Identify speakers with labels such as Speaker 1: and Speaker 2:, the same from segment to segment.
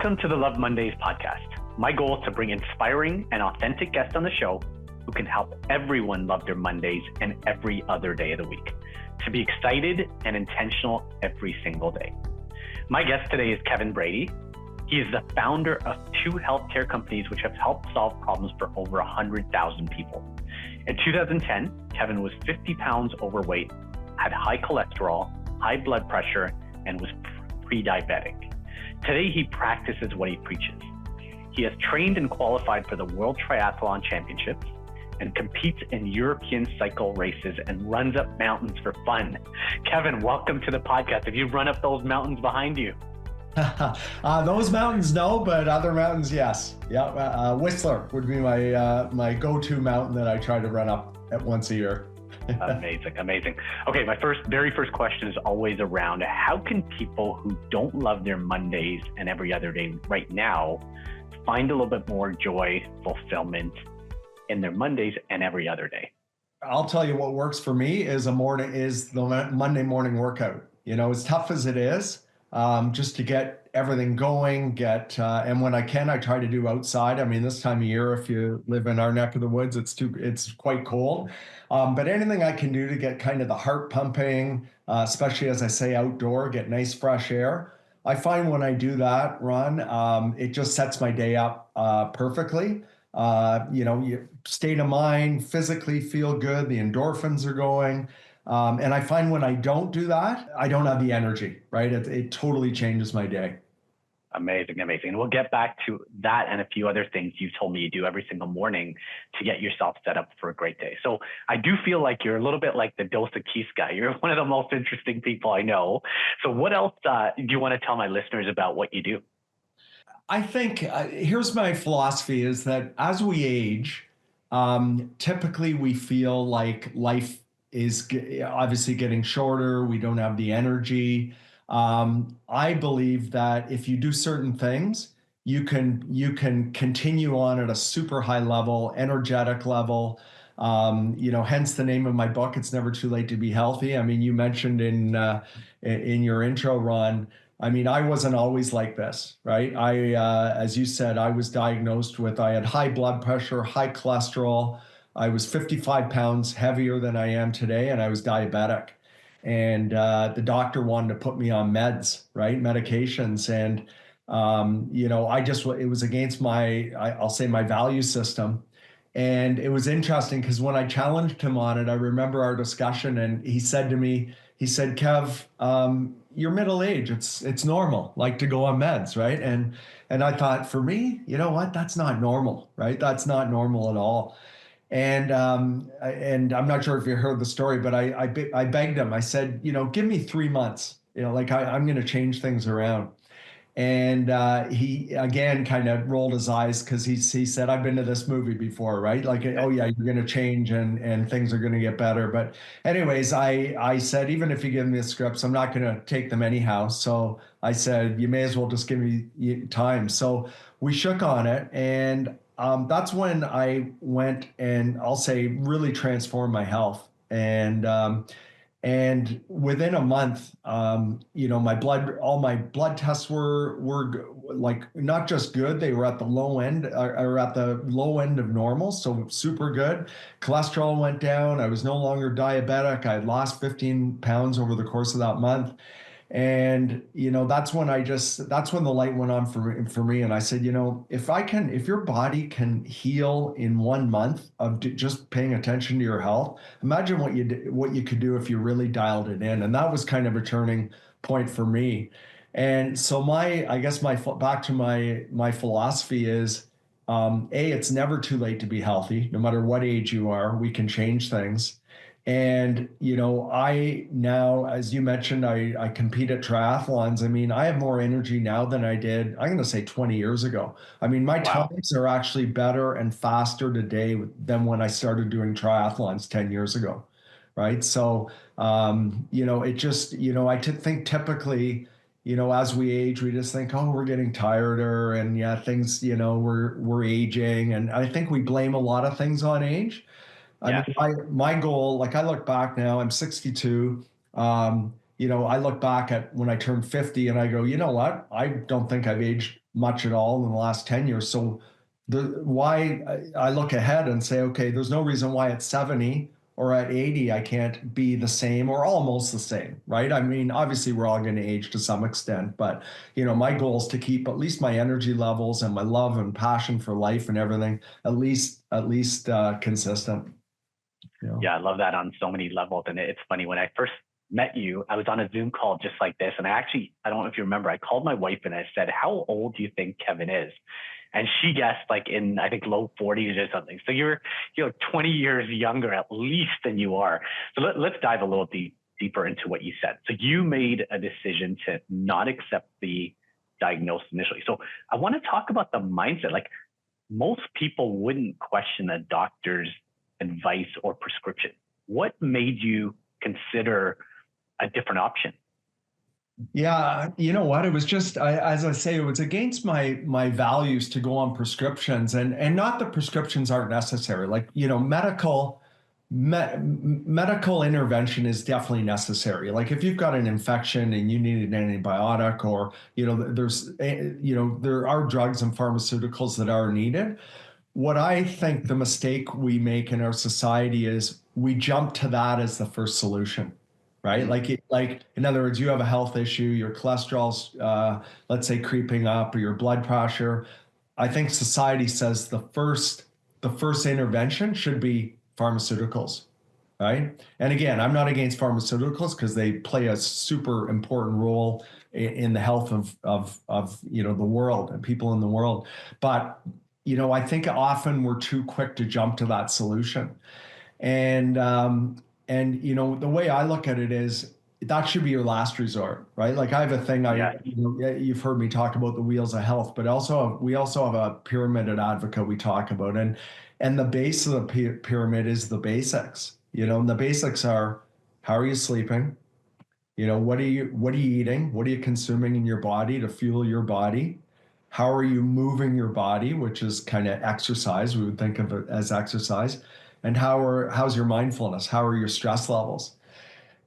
Speaker 1: Welcome to the Love Mondays podcast. My goal is to bring inspiring and authentic guests on the show who can help everyone love their Mondays and every other day of the week, to be excited and intentional every single day. My guest today is Kevin Brady. He is the founder of two healthcare companies which have helped solve problems for over 100,000 people. In 2010, Kevin was 50 pounds overweight, had high cholesterol, high blood pressure, and was pre-diabetic. Today, he practices what he preaches. He has trained and qualified for the World Triathlon Championships and competes in European cycle races and runs up mountains for fun. Kevin, welcome to the podcast. Have you run up those mountains behind you?
Speaker 2: Those mountains, no, but other mountains, yes. Yeah, Whistler would be my go-to mountain that I try to run up at once a year.
Speaker 1: Amazing. Okay, my very first question is always around how can people who don't love their Mondays and every other day right now find a little bit more joy, fulfillment in their Mondays and every other day?
Speaker 2: I'll tell you what works for me is the Monday morning workout. You know, as tough as it is, just to get everything going, and when I can, I try to do outside. I mean, this time of year, if you live in our neck of the woods, it's quite cold. But anything I can do to get kind of the heart pumping, especially as I say, outdoor, get nice fresh air. I find when I do that it just sets my day up perfectly. You state of mind, physically feel good, the endorphins are going. And I find when I don't do that, I don't have the energy, right? It totally changes my day.
Speaker 1: Amazing. And we'll get back to that and a few other things you told me you do every single morning to get yourself set up for a great day. So I do feel like you're a little bit like the Dos Equis guy. You're one of the most interesting people I know. So what else do you want to tell my listeners about what you do?
Speaker 2: I think here's my philosophy is that as we age, typically we feel like life is obviously getting shorter. We don't have the energy. I believe that if you do certain things, you can continue on at a super high level, energetic level. Hence the name of my book. It's never too late to be healthy. I mean, you mentioned in your intro, Ron. I mean, I wasn't always like this, right? As you said, I was diagnosed with. I had high blood pressure, high cholesterol. I was 55 pounds heavier than I am today, and I was diabetic. And the doctor wanted to put me on meds, right? Medications. And, it was against I'll say my value system. And it was interesting because when I challenged him on it, I remember our discussion and he said to me, Kev, you're middle age. It's normal, like to go on meds, right? And I thought for me, you know what? That's not normal, right? That's not normal at all. And I'm not sure if you heard the story, but I begged him. I said, give me 3 months. I'm going to change things around. And he again kind of rolled his eyes because he said, I've been to this movie before, right? Like, oh yeah, you're going to change and things are going to get better. But anyways, I said, even if you give me the scripts, I'm not going to take them anyhow. So I said, you may as well just give me time. So we shook on it, and that's when I went and I'll say really transformed my health. And within a month, all my blood tests were like not just good; they were at the low end, or at the low end of normal, so super good. Cholesterol went down. I was no longer diabetic. I had lost 15 pounds over the course of that month. And, that's when the light went on for me. And I said, if your body can heal in 1 month of just paying attention to your health, imagine what you could do if you really dialed it in. And that was kind of a turning point for me. And so back to my philosophy is, it's never too late to be healthy. No matter what age you are, we can change things. And, I now, as you mentioned, I compete at triathlons. I mean, I have more energy now than I did, I'm going to say 20 years ago. I mean, my times are actually better and faster today than when I started doing triathlons 10 years ago. Right. So, I think typically, as we age, we just think, oh, we're getting tireder and yeah, things, we're aging. And I think we blame a lot of things on age. I mean, my goal, like I look back now, I'm 62. I look back at when I turned 50 and I go, you know what? I don't think I've aged much at all in the last 10 years. So why I look ahead and say, okay, there's no reason why at 70 or at 80 I can't be the same or almost the same, right? I mean, obviously we're all going to age to some extent, but my goal is to keep at least my energy levels and my love and passion for life and everything at least consistent.
Speaker 1: Yeah, I love that on so many levels. And it's funny, when I first met you, I was on a Zoom call just like this. And I don't know if you remember, I called my wife and I said, how old do you think Kevin is? And she guessed like in, I think, low 40s or something. So you're 20 years younger at least than you are. So let's dive a little deeper into what you said. So you made a decision to not accept the diagnosis initially. So I want to talk about the mindset. Like, most people wouldn't question a doctor's advice or prescription. What made you consider a different option?
Speaker 2: Yeah, you know what? It was just, as I say, it was against my values to go on prescriptions, and not that prescriptions aren't necessary. Like, medical intervention is definitely necessary. Like if you've got an infection and you need an antibiotic, or there are drugs and pharmaceuticals that are needed. What I think the mistake we make in our society is we jump to that as the first solution, right? Like in other words, you have a health issue, your cholesterol's let's say creeping up, or your blood pressure. I think society says the first intervention should be pharmaceuticals, right? And again, I'm not against pharmaceuticals because they play a super important role in the health of the world and people in the world. But I think often we're too quick to jump to that solution. And the way I look at it is that should be your last resort, right? Like I have a thing,
Speaker 1: Yeah.
Speaker 2: you've heard me talk about the wheels of health, but we also have a pyramid at Advocate we talk about, and the base of the pyramid is the basics, and the basics are, how are you sleeping? What are you eating? What are you consuming in your body to fuel your body? How are you moving your body, which is kind of exercise? We would think of it as exercise. And how's your mindfulness? How are your stress levels?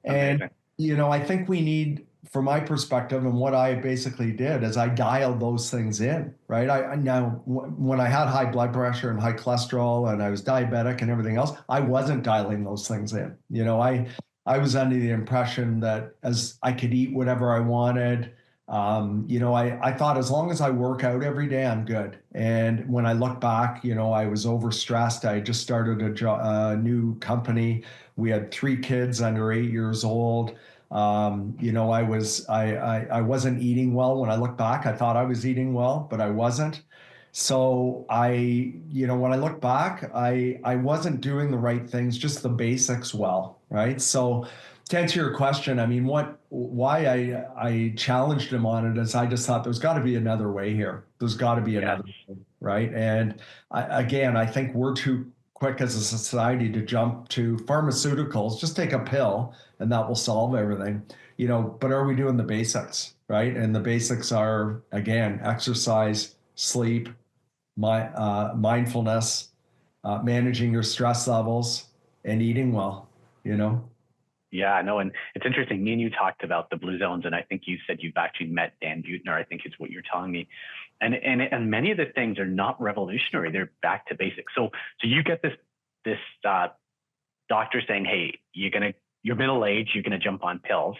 Speaker 2: And,
Speaker 1: Amazing.
Speaker 2: I think we need, from my perspective, and what I basically did is I dialed those things in, right? Now, when I had high blood pressure and high cholesterol and I was diabetic and everything else, I wasn't dialing those things in. I was under the impression that as I could eat whatever I wanted. I thought as long as I work out every day, I'm good. And when I look back, I was overstressed. I just started a new company. We had 3 kids under 8 years old. I wasn't eating well. When I look back, I thought I was eating well, but I wasn't. So when I look back, I wasn't doing the right things, just the basics well, right? So to answer your question, I mean, why I challenged him on it is I just thought there's got to be another way here. There's got to be
Speaker 1: Yes.
Speaker 2: another way, right? And I think we're too quick as a society to jump to pharmaceuticals. Just take a pill and that will solve everything, but are we doing the basics, right? And the basics are, again, exercise, sleep, mindfulness, managing your stress levels, and eating well,
Speaker 1: Yeah, I know. And it's interesting. Me and you talked about the blue zones, and I think you said you've actually met Dan Buettner, I think is what you're telling me. And many of the things are not revolutionary. They're back to basics. So you get this doctor saying, hey, you're middle aged, you're gonna jump on pills,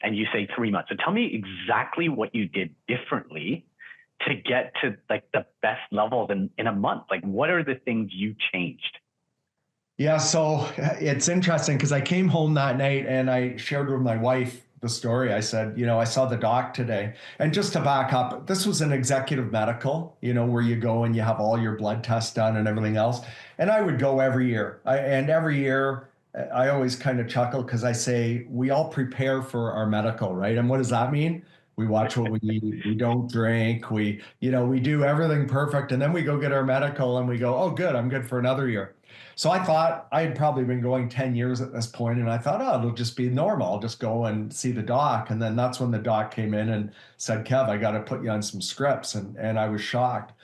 Speaker 1: and you say 3 months. So tell me exactly what you did differently to get to like the best levels in a month. Like, what are the things you changed?
Speaker 2: Yeah, so it's interesting because I came home that night and I shared with my wife the story. I said, I saw the doc today. And just to back up, this was an executive medical, where you go and you have all your blood tests done and everything else. And I would go every year. And every year, I always kind of chuckle because I say, we all prepare for our medical, right? And what does that mean? We watch what we eat. We don't drink. We do everything perfect. And then we go get our medical and we go, oh, good, I'm good for another year. So I thought I had probably been going 10 years at this point, and I thought, oh, it'll just be normal. I'll just go and see the doc. And then that's when the doc came in and said, Kev, I got to put you on some scripts. And I was shocked.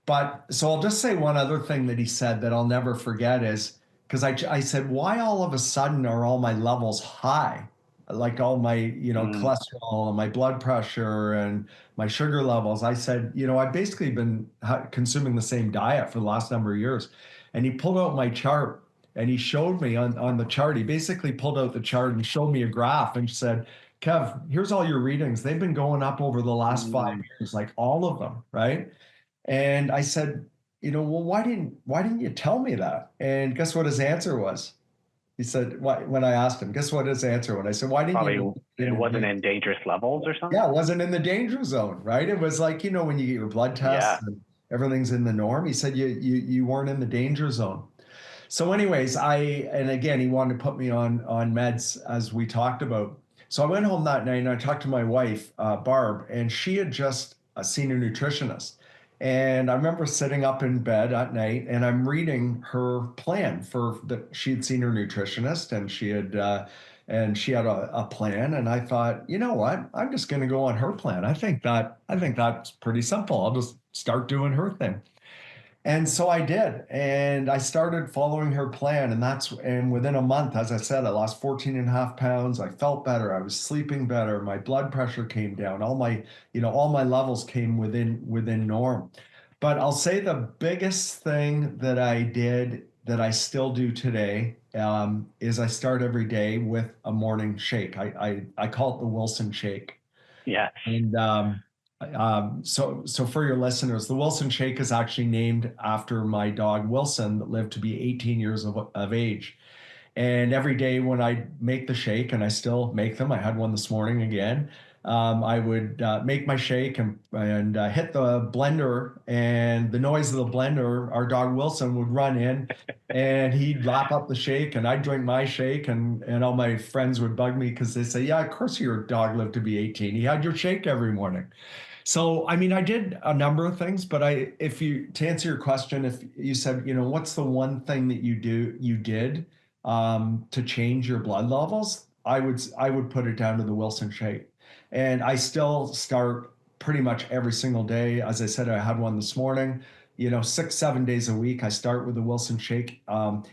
Speaker 2: But so I'll just say one other thing that he said that I'll never forget is because I said, why all of a sudden are all my levels high? like all my,
Speaker 1: Mm,
Speaker 2: cholesterol and my blood pressure and my sugar levels. I said, I've basically been consuming the same diet for the last number of years. And he pulled out my chart and he showed me on the chart. He basically pulled out the chart and showed me a graph and said, Kev, here's all your readings. They've been going up over the last five
Speaker 1: mm.
Speaker 2: years, like all of them, right? And I said, well, why didn't you tell me that? And guess what his answer was? He said, why, when I asked him, guess what his answer was? I said, why didn't
Speaker 1: Probably
Speaker 2: you
Speaker 1: it
Speaker 2: in
Speaker 1: wasn't
Speaker 2: advance?
Speaker 1: in dangerous levels or something.
Speaker 2: Yeah, it wasn't in the danger zone, right? It was like, when you get your blood tests
Speaker 1: Yeah.
Speaker 2: and everything's in the norm. He said you weren't in the danger zone. So, anyways, and again, he wanted to put me on meds as we talked about. So I went home that night and I talked to my wife, Barb, and she had just seen a nutritionist. And I remember sitting up in bed at night and I'm reading her plan for that she had seen her nutritionist and she had a plan. And I thought, you know what? I'm just going to go on her plan. I think that's pretty simple. I'll just start doing her thing. And so I did. And I started following her plan. And within a month, as I said, I lost 14 and a half pounds. I felt better. I was sleeping better. My blood pressure came down. All my levels came within norm. But I'll say the biggest thing that I did that I still do today is I start every day with a morning shake. I call it the Wilson shake.
Speaker 1: Yes.
Speaker 2: And so for your listeners, the Wilson Shake is actually named after my dog Wilson that lived to be 18 years of age. And every day when I make the shake, and I still make them, I had one this morning again. I would make my shake and hit the blender, and the noise of the blender, our dog Wilson would run in, and he'd lap up the shake, and I'd drink my shake, and all my friends would bug me because they say, "Yeah, of course your dog lived to be 18. He had your shake every morning." So, I mean, I did a number of things, but to answer your question, if you said, what's the one thing that you did to change your blood levels, I would put it down to the Wilson shake. And I still start pretty much every single day. As I said, I had one this morning. 6, 7 days a week, I start with the Wilson shake.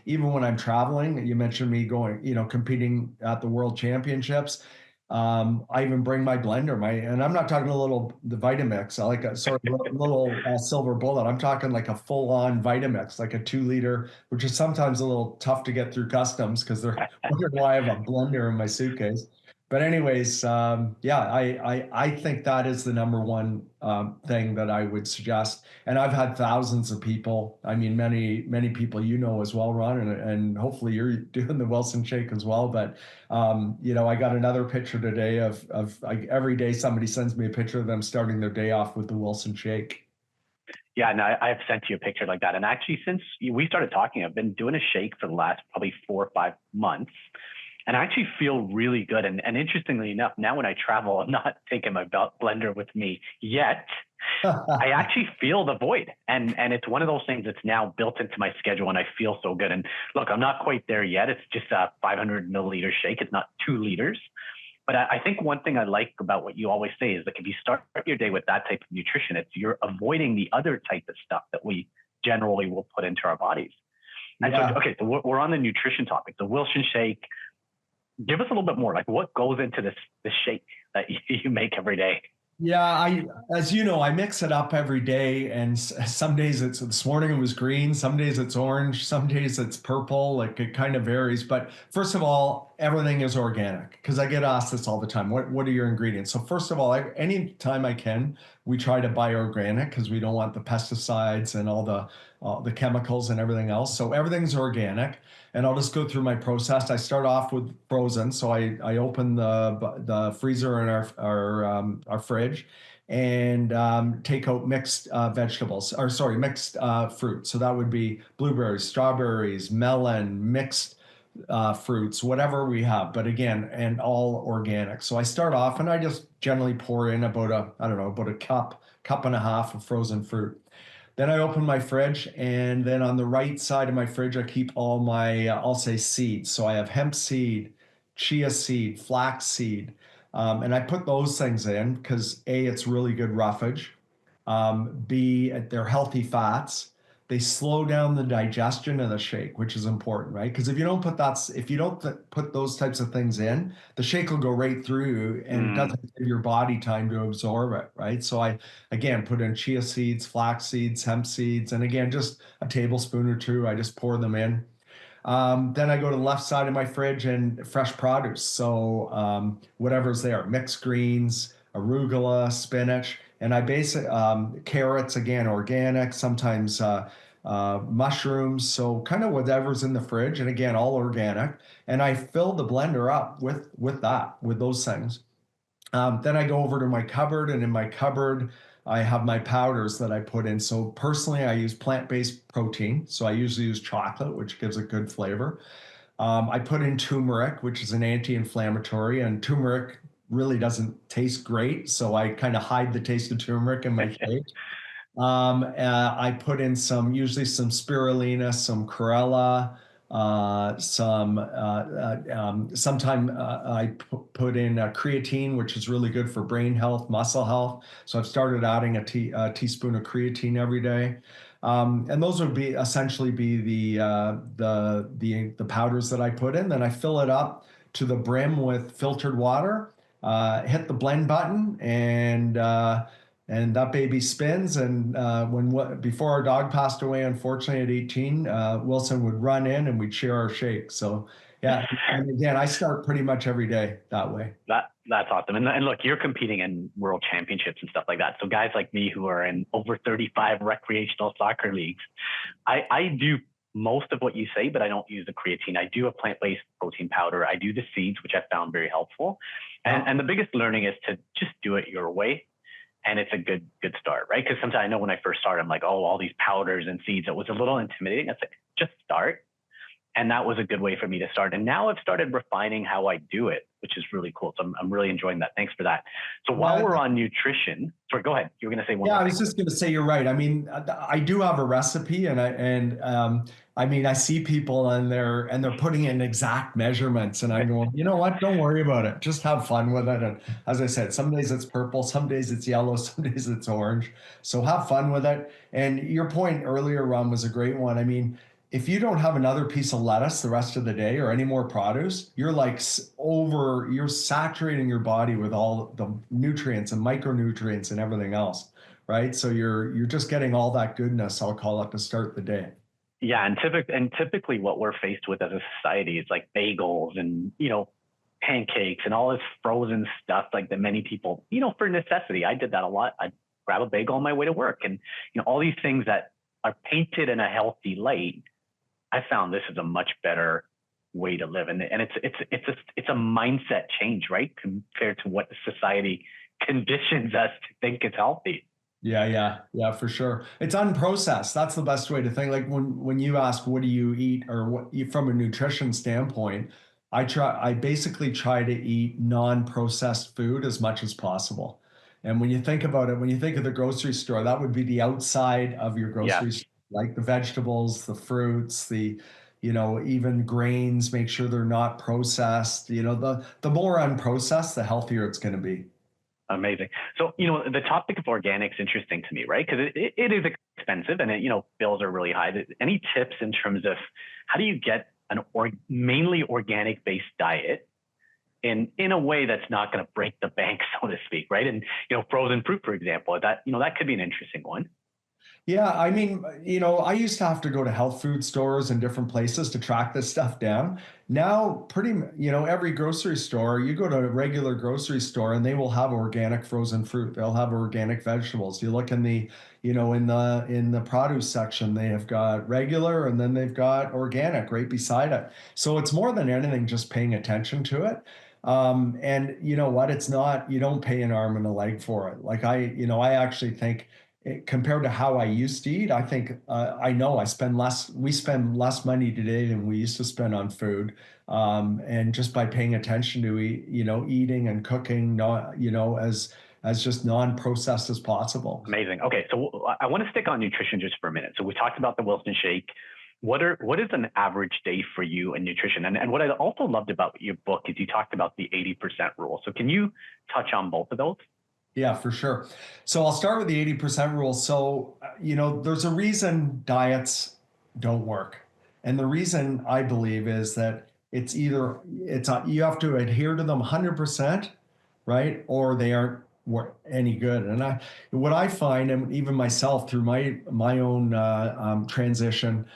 Speaker 2: Even when I'm traveling, you mentioned me going, competing at the World Championships. I even bring my blender, and I'm not talking the Vitamix, I like a sort of little silver bullet. I'm talking like a full-on Vitamix, like a 2 liter, which is sometimes a little tough to get through customs because they're wondering why I have a blender in my suitcase. But anyways, yeah, I think that is the number one thing that I would suggest. And I've had thousands of people. I mean, many people as well, Ron, and hopefully you're doing the Wilson shake as well. But I got another picture today of like every day somebody sends me a picture of them starting their day off with the Wilson shake.
Speaker 1: Yeah, no, I've sent you a picture like that. And actually, since we started talking, I've been doing a shake for the last probably 4 or 5 months. And I actually feel really good. And interestingly enough, now when I travel, I'm not taking my blender with me yet. I actually feel the void. And it's one of those things that's now built into my schedule and I feel so good. And look, I'm not quite there yet. It's just a 500 milliliter shake. It's not 2 liters. But I think one thing I like about what you always say is like if you start your day with that type of nutrition, you're avoiding the other type of stuff that we generally will put into our bodies. And
Speaker 2: Yeah.
Speaker 1: so, okay, so we're on the nutrition topic. The Wilson shake. Give us a little bit more. Like what goes into this shake that you make every day?
Speaker 2: Yeah, as you know, I mix it up every day, and some days this morning it was green, some days it's orange, some days it's purple. Like it kind of varies. But first of all, everything is organic because I get asked this all the time. What are your ingredients? So first of all, anytime I can, we try to buy organic because we don't want the pesticides and all the chemicals and everything else. So everything's organic. And I'll just go through my process. I start off with frozen, so I open the freezer in our fridge, and take out mixed vegetables, or sorry, mixed fruit. So that would be blueberries, strawberries, melon, mixed fruits, whatever we have. But again, and all organic. So I start off, and I just generally pour in about a cup and a half of frozen fruit. Then I open my fridge, and then on the right side of my fridge, I keep all my, I'll say seeds. So I have hemp seed, chia seed, flax seed, and I put those things in because A, it's really good roughage. B, they're healthy fats. they slow down the digestion of the shake, which is important, right? Because if you don't put those types of things in, the shake will go right through you and it
Speaker 1: Mm,
Speaker 2: doesn't give your body time to absorb it, right? So I, again, put in chia seeds, flax seeds, hemp seeds, and again, just a tablespoon or two. I just pour them in. Then I go to the left side of my fridge and fresh produce. So whatever's there, mixed greens, arugula, spinach, and I basic carrots again, organic. Sometimes mushrooms. So kind of whatever's in the fridge, and again, all organic. And I fill the blender up with those things. Then I go over to my cupboard, and in my cupboard, I have my powders that I put in. So personally, I use plant-based protein. So I usually use chocolate, which gives a good flavor. I put in turmeric, which is an anti-inflammatory, and turmeric really doesn't taste great. So I kind of hide the taste of turmeric in my shake. I put in usually some spirulina, some chlorella, sometime I put in creatine, which is really good for brain health, muscle health. So I've started adding a teaspoon of creatine every day. And those would be essentially be the powders that I put in. Then I fill it up to the brim with filtered water, hit the blend button, and that baby spins. And before our dog passed away, unfortunately at 18, Wilson would run in and we'd share our shake. So yeah, and again, I start pretty much every day that way.
Speaker 1: that's awesome. And look, you're competing in world championships and stuff like that. So guys like me who are in over 35 recreational soccer leagues, I do most of what you say, but I don't use the creatine. I do a plant-based protein powder. I do the seeds, which I found very helpful. And the biggest learning is to just do it your way. And it's a good start, right? Because sometimes I know when I first started, I'm like, oh, all these powders and seeds. It was a little intimidating. It's like, just start. And that was a good way for me to start. And now I've started refining how I do it, which is really cool. So I'm really enjoying that. Thanks for that. So while we're on nutrition, sorry, go ahead. You were going to say one
Speaker 2: Yeah,
Speaker 1: more
Speaker 2: I
Speaker 1: thing.
Speaker 2: was just going to say you're right. I mean, I do have a recipe, I mean, I see people and they're putting in exact measurements, and I'm going, you know what? Don't worry about it. Just have fun with it. And as I said, some days it's purple, some days it's yellow, some days it's orange. So have fun with it. And your point earlier, Ron, was a great one. I mean, if you don't have another piece of lettuce the rest of the day or any more produce, you're saturating your body with all the nutrients and micronutrients and everything else, right? So you're just getting all that goodness, I'll call it, to start the day.
Speaker 1: Yeah, and typically what we're faced with as a society is like bagels and pancakes and all this frozen stuff like that many people for necessity. I did that a lot. I'd grab a bagel on my way to work, and all these things that are painted in a healthy light. I found this is a much better way to live, and it's a mindset change, right, compared to what the society conditions us to think is healthy.
Speaker 2: Yeah, for sure. It's unprocessed. That's the best way to think. Like when you ask, what do you eat, or from a nutrition standpoint, I basically try to eat non-processed food as much as possible. And when you think about it, when you think of the grocery store, that would be the outside of your
Speaker 1: Yes,
Speaker 2: grocery store, like the vegetables, the fruits, even grains, make sure they're not processed. The more unprocessed, the healthier it's going to be.
Speaker 1: amazing. So the topic of organics interesting to me, right? Because it is expensive, and bills are really high. Any tips in terms of how do you get mainly organic based diet in a way that's not going to break the bank, so to speak, right? And frozen fruit, for example, that could be an interesting one.
Speaker 2: Yeah, I mean, I used to have to go to health food stores and different places to track this stuff down. Now, every grocery store, you go to a regular grocery store and they will have organic frozen fruit. They'll have organic vegetables. You look in the produce section, they have got regular and then they've got organic right beside it. So it's more than anything just paying attention to it. And you know what? It's not, you don't pay an arm and a leg for it. Like I actually think compared to how I used to eat, I think I know we spend less money today than we used to spend on food. And just by paying attention to eating and cooking, not, as just non-processed as possible.
Speaker 1: Amazing. Okay, so I want to stick on nutrition just for a minute. So we talked about the Wilson shake. What is an average day for you in nutrition? And what I also loved about your book is you talked about the 80% rule. So can you touch on both of those?
Speaker 2: Yeah, for sure. So I'll start with the 80% rule. So, there's a reason diets don't work. And the reason I believe is that you have to adhere to them 100%, right? Or they aren't any good. And what I find, and even myself through my own transition,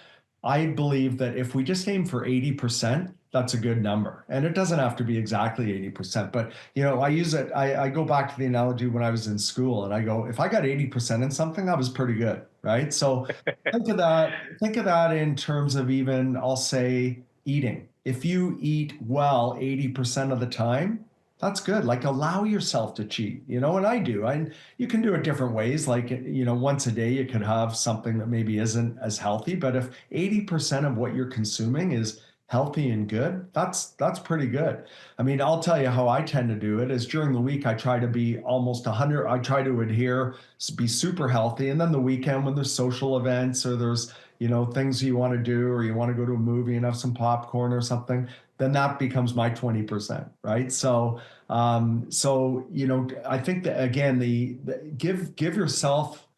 Speaker 2: I believe that if we just aim for 80%, that's a good number. And it doesn't have to be exactly 80%, but I use it. I go back to the analogy when I was in school and I go, if I got 80% in something, that was pretty good, right? So think of that in terms of even, I'll say, eating. If you eat well 80% of the time, that's good. Like allow yourself to cheat, and I do. You can do it different ways. Like, once a day you could have something that maybe isn't as healthy, but if 80% of what you're consuming is healthy and good, that's pretty good. I mean, I'll tell you how I tend to do it is during the week I try to be almost 100. I try to adhere, be super healthy, and then the weekend when there's social events or there's things you want to do or you want to go to a movie and have some popcorn or something, then that becomes my 20%, right? I think that again, give yourself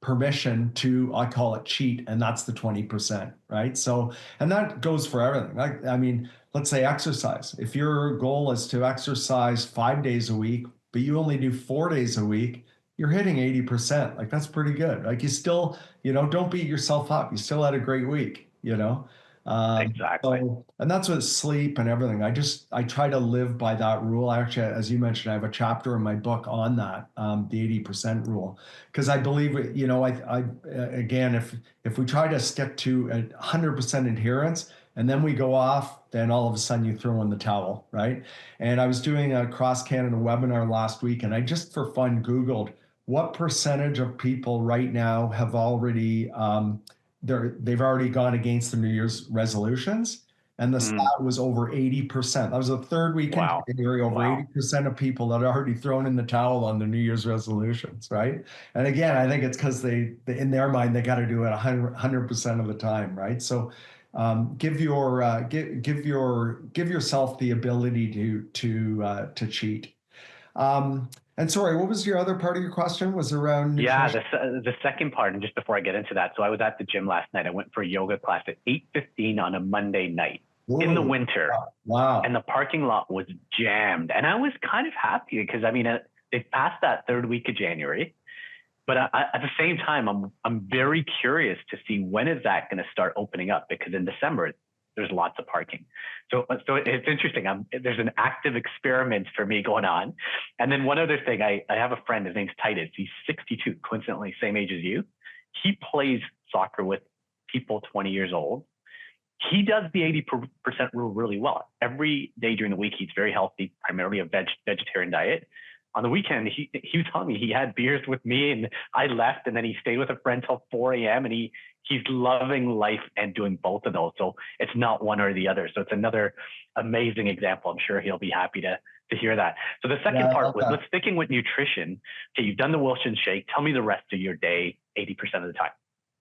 Speaker 2: permission to, I call it cheat, and that's the 20%, right? So, and that goes for everything. I mean, let's say exercise. If your goal is to exercise 5 days a week, but you only do 4 days a week, you're hitting 80%. Like that's pretty good. Like you still, don't beat yourself up. You still had a great week.
Speaker 1: Exactly.
Speaker 2: And that's with sleep and everything. I try to live by that rule. I actually, as you mentioned, I have a chapter in my book on that, the 80% rule, because I believe, again, if we try to stick to 100% adherence and then we go off, then all of a sudden you throw in the towel, right? And I was doing a cross Canada webinar last week, and I just for fun Googled what percentage of people right now have already they've already gone against the New Year's resolutions, and the
Speaker 1: Mm,
Speaker 2: stat was over 80%. That was the third week in
Speaker 1: wow.
Speaker 2: January, over
Speaker 1: Wow.
Speaker 2: 80% of people that had already thrown in the towel on the New Year's resolutions, right? And again, I think it's because they in their mind they got to do it 100% of the time, right? So give yourself the ability to cheat. And sorry, what was your other part of your question? Was around
Speaker 1: Yeah,
Speaker 2: nutrition?
Speaker 1: the second part, and just before I get into that, so I was at the gym last night. I went for a yoga class at 8:15 on a Monday night in the
Speaker 2: Whoa,
Speaker 1: winter, and
Speaker 2: wow.
Speaker 1: the parking lot was jammed. And I was kind of happy because I mean, they passed that third week of January, but at the same time, I'm very curious to see when is that going to start opening up, because in December there's lots of parking. So it's interesting. There's an active experiment for me going on. And then one other thing, I have a friend. His name's Titus. He's 62, coincidentally same age as you. He plays soccer with people 20 years old. He does the 80% rule really well. Every day during the week, he's very healthy, primarily a vegetarian diet. On the weekend, he was telling me he had beers with me, and I left, and then he stayed with a friend till 4 a.m. and he's loving life and doing both of those. So it's not one or the other. So it's another amazing example. I'm sure he'll be happy to hear that. So the
Speaker 2: Yeah,
Speaker 1: second
Speaker 2: I
Speaker 1: part
Speaker 2: love
Speaker 1: was,
Speaker 2: that.
Speaker 1: let's sticking with nutrition. Okay, you've done the Wilson shake. Tell me the rest of your day, 80% of the time.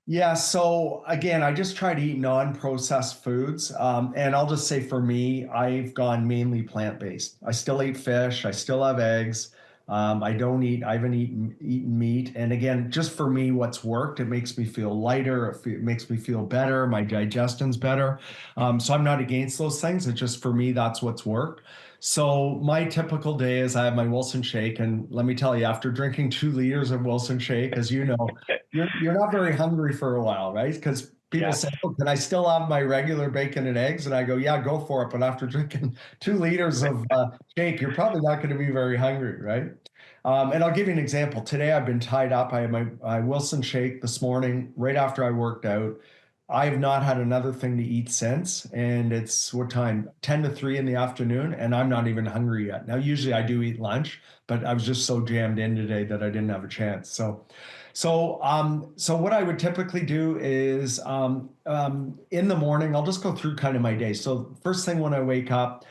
Speaker 2: Yeah, so again, I just try to eat non-processed foods. And I'll just say for me, I've gone mainly plant-based. I still eat fish, I still have eggs. I haven't eaten meat. And again, just for me, what's worked, it makes me feel lighter, it makes me feel better, my digestion's better. So I'm not against those things. It's just for me, that's what's worked. So my typical day is I have my Wilson shake, and let me tell you, after drinking 2 liters of Wilson shake, as you know, you're not very hungry for a while, right? Because people
Speaker 1: Yes.
Speaker 2: say, "Oh, can I still have my regular bacon and eggs?" And I go, "Yeah, go for it." But after drinking 2 liters of shake, you're probably not going to be very hungry, right? And I'll give you an example. Today I've been tied up. I had my Wilson shake this morning right after I worked out. I have not had another thing to eat since, and it's what time? 10 to 3 in the afternoon, and I'm not even hungry yet. Now, usually I do eat lunch, but I was just so jammed in today that I didn't have a chance. So what I would typically do is in the morning, I'll just go through kind of my day. So first thing when I wake up,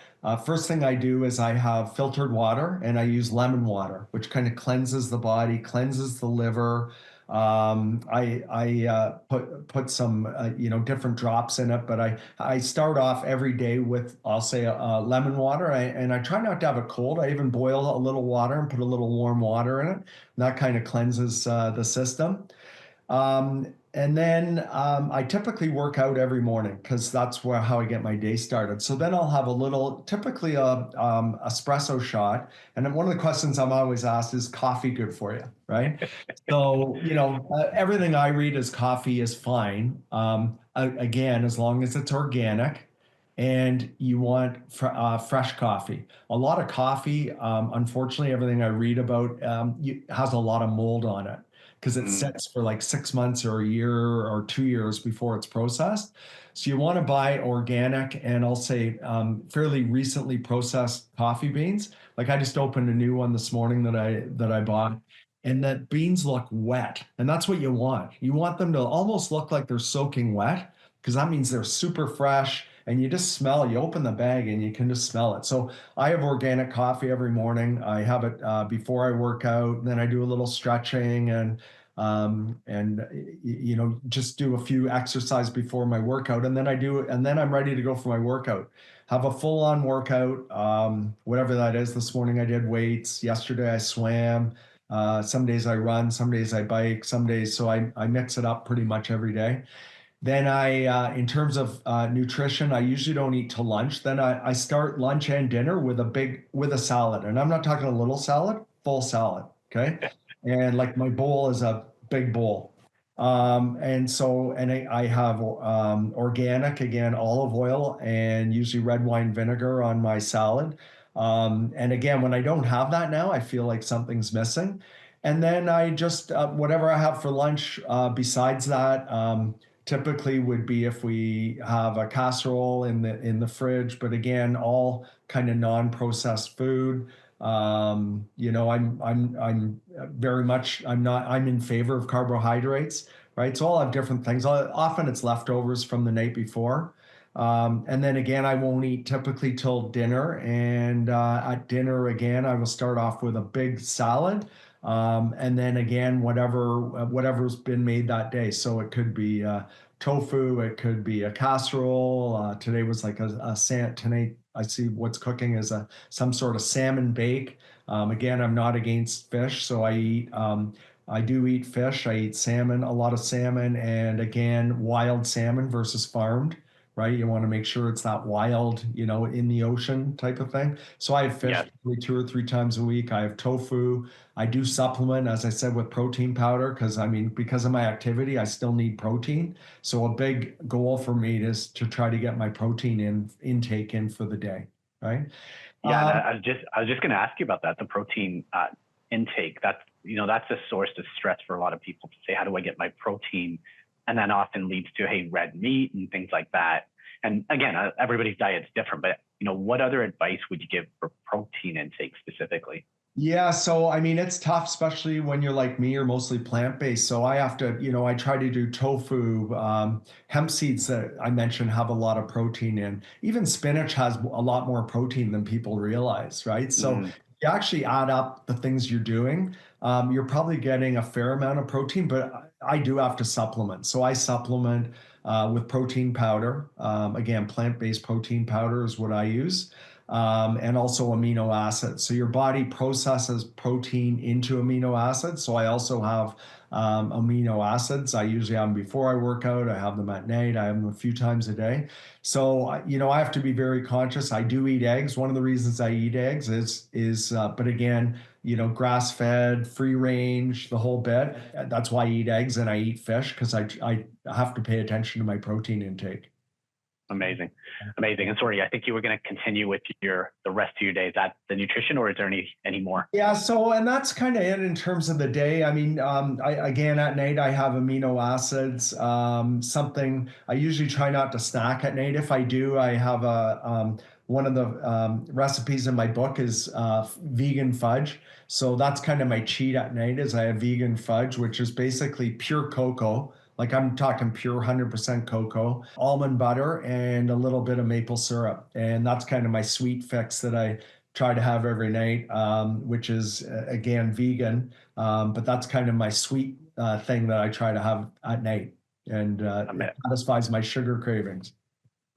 Speaker 2: first thing I do is I have filtered water and I use lemon water, which kind of cleanses the body, cleanses the liver. I put some different drops in it, but I start off every day with, I'll say, lemon water. And I try not to have it cold. I even boil a little water and put a little warm water in it. And that kind of cleanses the system. And then I typically work out every morning because that's how I get my day started. So then I'll have a little, typically a espresso shot. And then one of the questions I'm always asked is coffee good for you, right? So, everything I read is coffee is fine. Again, as long as it's organic and you want fresh coffee. A lot of coffee, unfortunately, everything I read about has a lot of mold on it because it
Speaker 1: Mm,
Speaker 2: sits for like 6 months or a year or 2 years before it's processed. So you want to buy organic and I'll say fairly recently processed coffee beans. Like I just opened a new one this morning that I bought, and that beans look wet, and that's what you want. You want them to almost look like they're soaking wet because that means they're super fresh. And you just smell. You open the bag and you can just smell it. So I have organic coffee every morning. I have it before I work out. Then I do a little stretching and just do a few exercise before my workout, and then and then I'm ready to go for my workout. Have a full-on workout, whatever that is. This morning I did weights. Yesterday I swam. Some days I run, some days I bike, some days so I mix it up pretty much every day. Then in terms of nutrition, I usually don't eat till lunch. Then I start lunch and dinner with a salad, and I'm not talking a little salad, full salad. Okay, and like my bowl is a big bowl, and I have organic again, olive oil, and usually red wine vinegar on my salad. And again, when I don't have that now, I feel like something's missing. And then I just whatever I have for lunch besides that. Typically would be if we have a casserole in the fridge, but again, all kind of non-processed food. I'm very much I'm in favor of carbohydrates, right? So I'll have different things. Often it's leftovers from the night before. And then again, I won't eat typically till dinner. And at dinner again, I will start off with a big salad. And then again, whatever's been made that day. So it could be tofu, it could be a casserole. Today was like tonight I see what's cooking is some sort of salmon bake. Again, I'm not against fish, so I do eat fish. I eat salmon, a lot of salmon, and again, wild salmon versus farmed. Right, you want to make sure it's that wild, in the ocean type of thing. So I have fish
Speaker 1: yes.
Speaker 2: probably 2 or 3 times a week. I have tofu. I do supplement, as I said, with protein powder because because of my activity, I still need protein. So a big goal for me is to try to get my protein intake in for the day, right?
Speaker 1: Yeah, and
Speaker 2: Um,
Speaker 1: I was just going to ask you about that, the protein intake. That's a source of stress for a lot of people to say, how do I get my protein? And that often leads to, hey, red meat and things like that. And again, everybody's diet's different, but what other advice would you give for protein intake specifically?
Speaker 2: Yeah, so it's tough, especially when you're like me, you're mostly plant-based. So I have to, I try to do tofu. Hemp seeds that I mentioned have a lot of protein in. Even spinach has a lot more protein than people realize, right? So
Speaker 1: Mm,
Speaker 2: you actually add up the things you're doing, you're probably getting a fair amount of protein, but I do have to supplement. So I supplement with protein powder. Again, plant-based protein powder is what I use, and also amino acids. So your body processes protein into amino acids. So I also have amino acids. I usually have them before I work out. I have them at night. I have them a few times a day. So I have to be very conscious. I do eat eggs. One of the reasons I eat eggs but again, grass fed, free range, the whole bit. That's why I eat eggs and I eat fish because I have to pay attention to my protein intake.
Speaker 1: amazing, amazing. And sorry, I think you were going to continue with the rest of your day. Is that the nutrition, or is there any more?
Speaker 2: Yeah, so and that's kind of it in terms of the day. Again at night I have amino acids. Something I usually try not to snack at night. If I do, I have one of the recipes in my book is vegan fudge. So that's kind of my cheat at night is I have vegan fudge, which is basically pure cocoa. Like I'm talking pure 100% cocoa, almond butter, and a little bit of maple syrup. And that's kind of my sweet fix that I try to have every night, which is again vegan. But that's kind of my sweet thing that I try to have at night, and it satisfies my sugar cravings.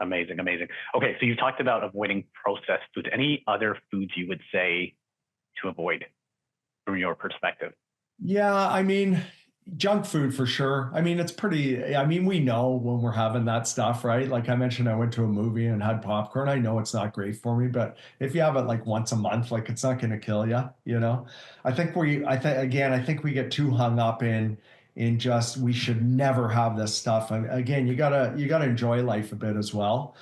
Speaker 1: Amazing, amazing. Okay, so you talked about avoiding processed foods. Any other foods you would say to avoid from your perspective?
Speaker 2: Yeah, I mean, junk food for sure. I mean, it's pretty, I mean, we know when we're having that stuff, right? Like I mentioned, I went to a movie and had popcorn. I know it's not great for me, but if you have it like once a month, like it's not going to kill you, you know? I think, again, I think we get too hung up in just, we should never have this stuff. And again, you gotta enjoy life a bit as well.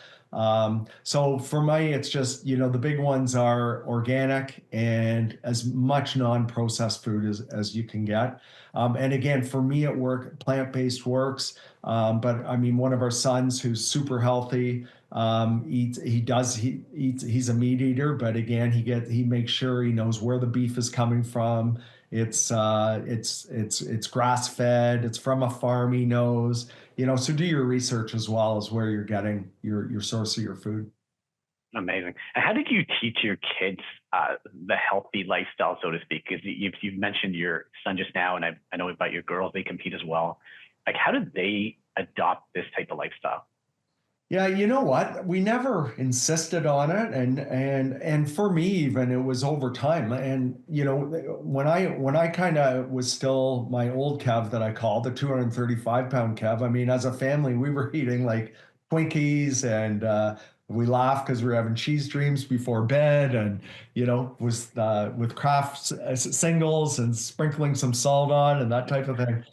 Speaker 2: So for me, it's just, the big ones are organic and as much non-processed food as you can get. And again, for me at work, plant-based works. But I mean, one of our sons who's super healthy, he's a meat eater, but again, he makes sure he knows where the beef is coming from. It's grass fed. It's from a farm he knows. So do your research as well as where you're getting your source of your food.
Speaker 1: Amazing. And how did you teach your kids the healthy lifestyle, so to speak? Because you've mentioned your son just now, and I know about your girls; they compete as well. Like, how did they adopt this type of lifestyle?
Speaker 2: Yeah, you know what? We never insisted on it, and for me even it was over time. And when I kind of was still my old Kev that I called the 235-pound Kev. I mean, as a family, we were eating like Twinkies, and we laughed because we were having cheese dreams before bed, and was with Kraft singles and sprinkling some salt on and that type of thing.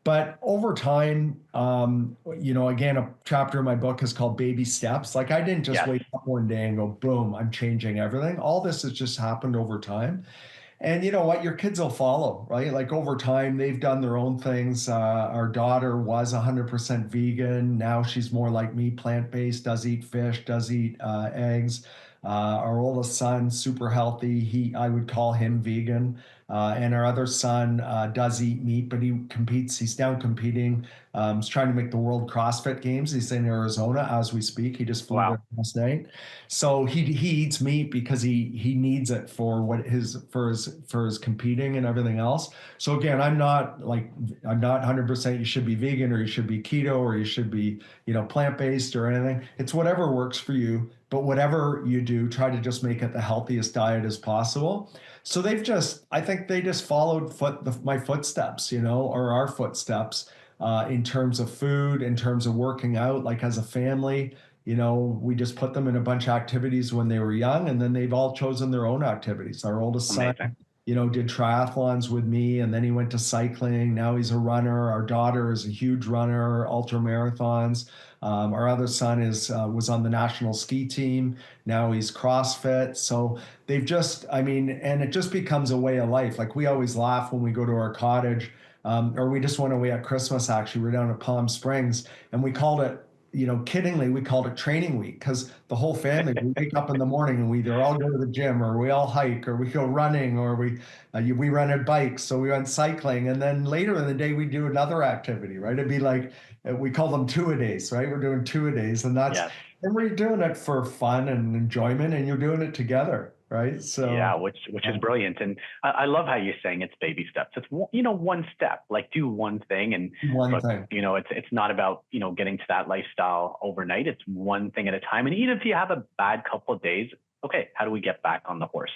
Speaker 2: But over time, again, a chapter in my book is called Baby Steps. Like I didn't just
Speaker 1: Yes,
Speaker 2: wake up one day and go, boom, I'm changing everything. All this has just happened over time. And you know what? Your kids will follow, right? Like over time, they've done their own things. Our daughter was 100% vegan. Now she's more like me, plant-based, does eat fish, does eat eggs. Our oldest son, super healthy. I would call him vegan. And our other son does eat meat, but he competes. He's down competing. He's trying to make the World CrossFit Games. He's in Arizona as we speak. He just flew there
Speaker 1: wow,
Speaker 2: last night. So he eats meat because he needs it for his competing and everything else. So again, I'm not 100% you should be vegan or you should be keto or you should be plant-based or anything. It's whatever works for you, but whatever you do, try to just make it the healthiest diet as possible. So I think they just followed my footsteps, or our footsteps, in terms of food, in terms of working out, like as a family. We just put them in a bunch of activities when they were young, and then they've all chosen their own activities. Our oldest son,
Speaker 1: amazing.
Speaker 2: did triathlons with me, and then he went to cycling. Now he's a runner. Our daughter is a huge runner, ultra marathons. Our other son was on the national ski team. Now he's CrossFit. So I mean, and it just becomes a way of life. Like we always laugh when we go to our cottage, or we just went away at Christmas. Actually, we're down at Palm Springs, and we called it, kiddingly, we called it training week because the whole family, we wake up in the morning and we either all go to the gym or we all hike or we go running or we rented bikes. So we went cycling. And then later in the day, we do another activity, right? It'd be like, we call them two-a-days, right? We're doing two-a-days,
Speaker 1: Yes.
Speaker 2: and we're doing it for fun and enjoyment, and you're doing it together, right?
Speaker 1: Yeah,
Speaker 2: So,
Speaker 1: which is brilliant, and I love how you're saying it's baby steps. It's one step, like do one thing, and
Speaker 2: one
Speaker 1: look,
Speaker 2: thing.
Speaker 1: it's not about getting to that lifestyle overnight. It's one thing at a time, and even if you have a bad couple of days, okay, how do we get back on the horse?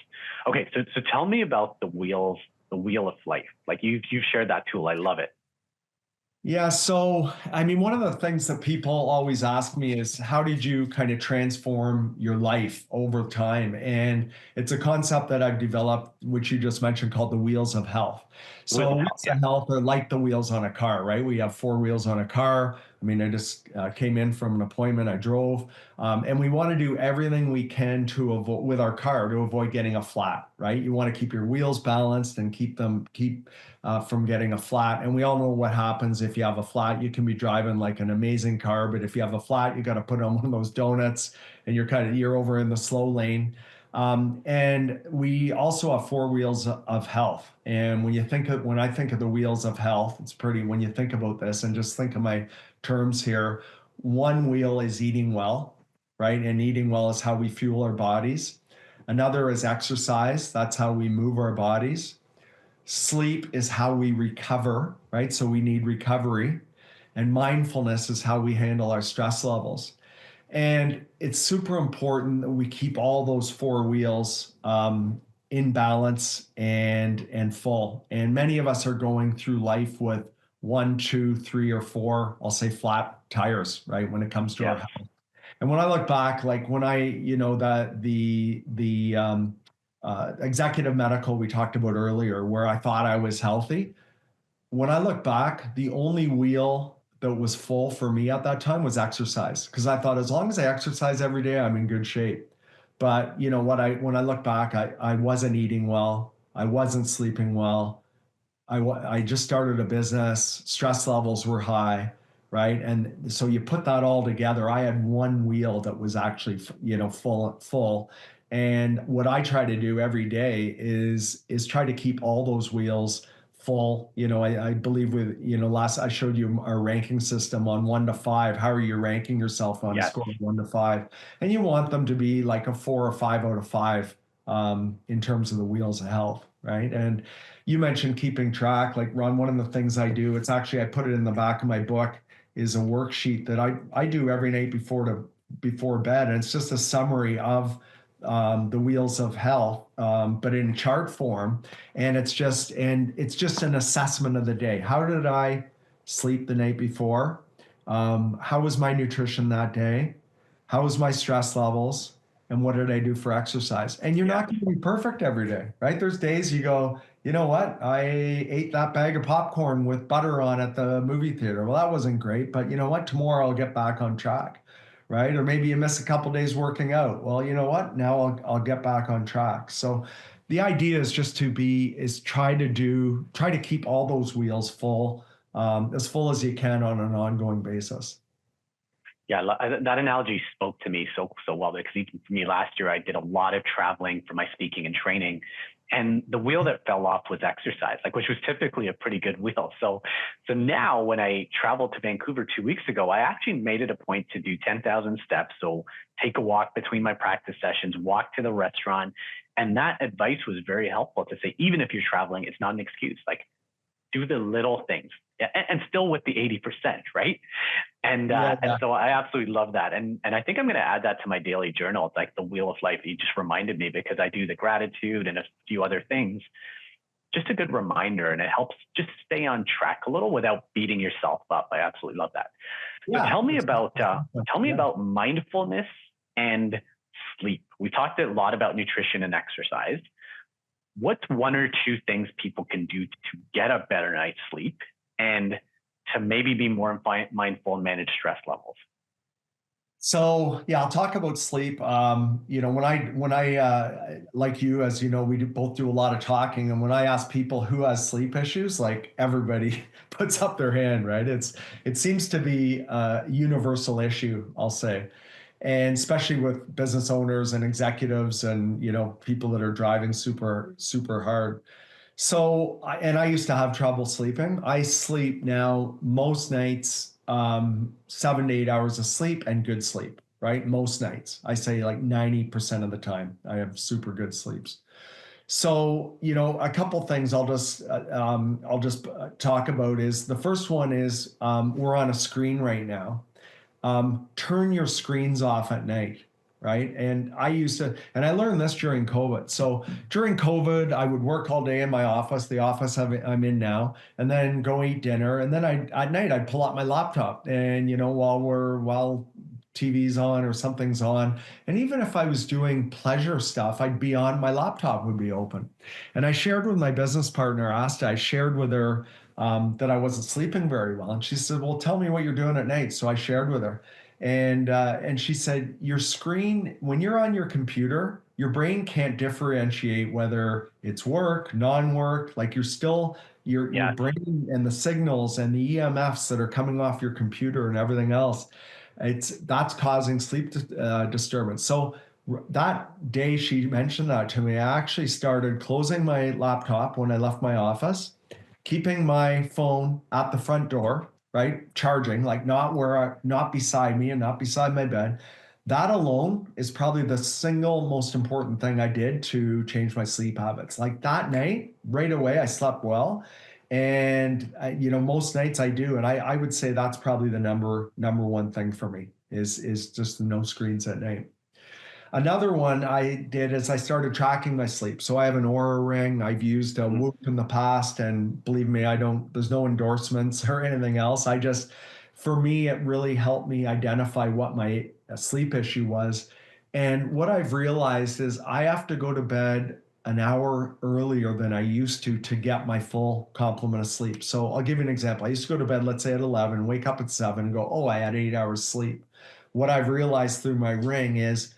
Speaker 1: Okay, so tell me about the wheel of life. Like you've shared that tool. I love it.
Speaker 2: Yeah, so I mean, one of the things that people always ask me is how did you kind of transform your life over time? And it's a concept that I've developed, which you just mentioned, called the wheels of health.
Speaker 1: Wheels
Speaker 2: So
Speaker 1: of health.
Speaker 2: wheels
Speaker 1: Yeah,
Speaker 2: of health are like the wheels on a car, right? We have four wheels on a car. I mean, I just came in from an appointment I drove, and we want to do everything we can to avoid with our car to avoid getting a flat, right? You want to keep your wheels balanced and keep from getting a flat. And we all know what happens if you have a flat. You can be driving like an amazing car, but if you have a flat, you got to put on one of those donuts, and you're over in the slow lane. And we also have four wheels of health. And when I think of the wheels of health, it's pretty, when you think about this and just think of my terms here, one wheel is eating well, right? And eating well is how we fuel our bodies. Another is exercise. That's how we move our bodies. Sleep is how we recover, right? So we need recovery. And mindfulness is how we handle our stress levels. And it's super important that we keep all those four wheels in balance and full. And many of us are going through life with one, two, three, or four, I'll say flat tires, right? When it comes to our
Speaker 1: Yes.
Speaker 2: health. And when I look back, like when I, the executive medical we talked about earlier, where I thought I was healthy, when I look back, the only wheel that was full for me at that time was exercise because I thought as long as I exercise every day, I'm in good shape. But you know what? When I look back, I wasn't eating well. I wasn't sleeping well. I just started a business. Stress levels were high, right? And so you put that all together. I had one wheel that was actually, full. And what I try to do every day is try to keep all those wheels full. I believe last I showed you our ranking system on 1 to 5. How are you ranking yourself on a
Speaker 1: Yes.
Speaker 2: score of 1 to 5? And you want them to be like a 4 or 5 out of 5 in terms of the wheels of health, right? And you mentioned keeping track. Like Ron, one of the things I do, it's actually I put it in the back of my book, is a worksheet that I do every night before bed, and it's just a summary of the wheels of health, but in chart form, and it's just an assessment of the day. How did I sleep the night before? How was my nutrition that day? How was my stress levels? And what did I do for exercise? And you're
Speaker 1: Yes.
Speaker 2: not going to be perfect every day, right? There's days you go, you know what? I ate that bag of popcorn with butter on at the movie theater. Well, that wasn't great, but you know what? Tomorrow I'll get back on track, right? Or maybe you miss a couple days working out. Well, you know what? Now I'll get back on track. So the idea is just try to keep all those wheels full, as full as you can on an ongoing basis.
Speaker 1: Yeah, that analogy spoke to me so well because even for me last year, I did a lot of traveling for my speaking and training, and the wheel that fell off was exercise, like which was typically a pretty good wheel. So now when I traveled to Vancouver 2 weeks ago, I actually made it a point to do 10,000 steps. So take a walk between my practice sessions, walk to the restaurant, and that advice was very helpful to say even if you're traveling, it's not an excuse. Like do the little things, and still with the 80%, right? And
Speaker 2: Yeah.
Speaker 1: so I absolutely love that. And I think I'm going to add that to my daily journal. It's like the wheel of life. You just reminded me because I do the gratitude and a few other things. Just a good reminder, and it helps just stay on track a little without beating yourself up. I absolutely love that. So
Speaker 2: Yeah.
Speaker 1: tell me
Speaker 2: Yeah.
Speaker 1: about mindfulness and sleep. We talked a lot about nutrition and exercise. What's one or two things people can do to get a better night's sleep and to maybe be more mindful and manage stress levels?
Speaker 2: So yeah, I'll talk about sleep. When I like you, as you know, both do a lot of talking, and when I ask people who has sleep issues, like everybody puts up their hand, right? It seems to be a universal issue, I'll say, and especially with business owners and executives, and people that are driving super super hard. So, and I used to have trouble sleeping. I sleep now most nights, 7 to 8 hours of sleep and good sleep, right? Most nights. I say like 90% of the time, I have super good sleeps. So, a couple things I'll just talk about is the first one is we're on a screen right now. Turn your screens off at night, right? And I learned this during COVID. So during COVID, I would work all day in my office, the office I'm in now, and then go eat dinner. And then at night, I'd pull out my laptop and, while TV's on or something's on. And even if I was doing pleasure stuff, my laptop would be open. And I shared with my business partner, Asta, I shared with her that I wasn't sleeping very well. And she said, well, tell me what you're doing at night. So I shared with her. And she said, your screen, when you're on your computer, your brain can't differentiate whether it's work, non-work, like your
Speaker 1: Yes.
Speaker 2: brain and the signals and the EMFs that are coming off your computer and everything else, that's causing sleep disturbance. So that day she mentioned that to me, I actually started closing my laptop when I left my office, keeping my phone at the front door, right? Charging, like not beside me and not beside my bed. that alone is probably the single most important thing I did to change my sleep habits. Like that night, right away, I slept well. And most nights I do. And I would say that's probably the number one thing for me is just no screens at night. Another one I did is I started tracking my sleep. So I have an Aura ring. I've used a
Speaker 1: Mhm.
Speaker 2: Whoop in the past, and believe me, there's no endorsements or anything else. For me, it really helped me identify what my sleep issue was. And what I've realized is I have to go to bed an hour earlier than I used to get my full complement of sleep. So I'll give you an example. I used to go to bed, let's say at 11, wake up at 7 and go, oh, I had 8 hours sleep. What I've realized through my ring is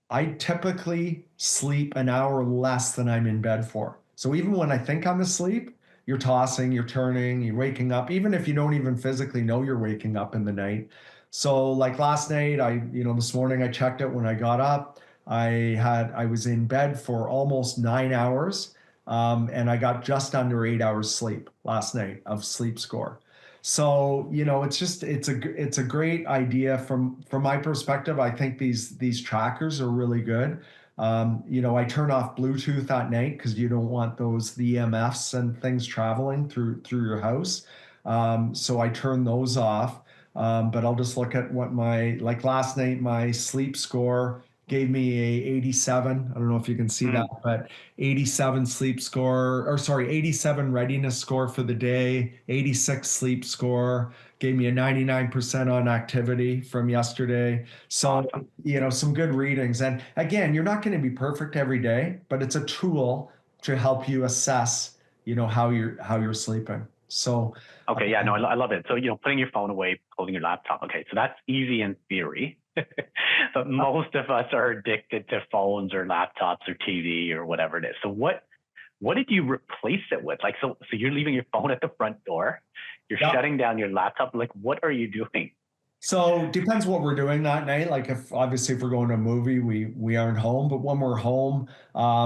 Speaker 2: I typically sleep an hour less than I'm in bed for. So even when I think I'm asleep, you're tossing, you're turning, you're waking up, even if you don't even physically know you're waking up in the night. So like last night, this morning I checked it when I got up. I was in bed for almost 9 hours, and I got just under 8 hours sleep last night of sleep score. So, it's a great idea from my perspective. I think these trackers are really good. I turn off Bluetooth at night because you don't want the EMFs and things traveling through your house. So I turn those off. But I'll just look at like last night, my sleep score gave me a 87. I don't know if you can see that,
Speaker 1: Mm.
Speaker 2: but 87 sleep score, or sorry, 87 readiness score for the day, 86 sleep score, gave me a 99% on activity from yesterday. So,
Speaker 1: Awesome.
Speaker 2: some good readings. And again, you're not going to be perfect every day, but it's a tool to help you assess, how you're sleeping. So,
Speaker 1: Okay, yeah, no, I love it. So, putting your phone away, closing your laptop. Okay, so that's easy in theory. But most of us are addicted to phones or laptops or TV or whatever it is. So what did you replace it with? Like, so you're leaving your phone at the front door, you're
Speaker 2: yeah.
Speaker 1: shutting down your laptop. Like, what are you doing?
Speaker 2: So depends what we're doing that night. Like if obviously if we're going to a movie, we aren't home. But when we're home,